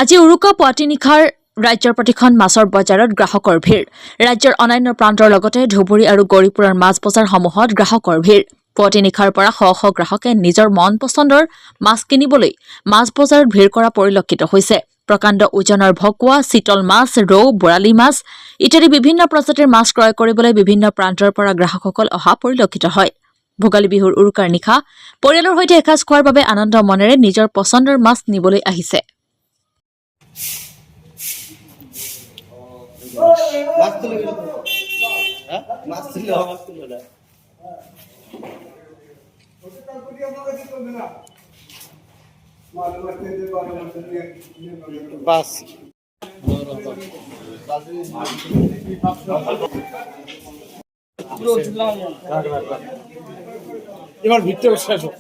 আজি উৰুকা পুৱাতি নিশাৰ ৰাজ্যৰ প্ৰতিখন মাছৰ বজাৰত গ্ৰাহকৰ ভিৰ। ৰাজ্যৰ অন্যান্য প্ৰান্তৰ লগতে ধুবুৰী আৰু গৌৰীপুৰৰ মাছ বজাৰসমূহত গ্ৰাহকৰ ভিৰ। পুৱাতি নিশাৰ পৰা শ শ গ্ৰাহকে নিজৰ মন পছন্দৰ মাছ কিনিবলৈ মাছ বজাৰত ভিৰ কৰা পৰিলক্ষিত হৈছে। প্ৰকাণ্ড ওজনৰ ভকুৱা, চিতল মাছ, ৰৌ, বৰালি মাছ ইত্যাদি বিভিন্ন প্ৰজাতিৰ মাছ ক্ৰয় কৰিবলৈ বিভিন্ন প্ৰান্তৰ পৰা গ্ৰাহকসকল অহা পৰিলক্ষিত হয়। ভোগালী বিহুৰ উৰুকাৰ নিশা পৰিয়ালৰ সৈতে এসাঁজ খোৱাৰ বাবে আনন্দ মনেৰে নিজৰ পছন্দৰ মাছ নিবলৈ আহিছে। এবার ভিতরে শেষ হোক।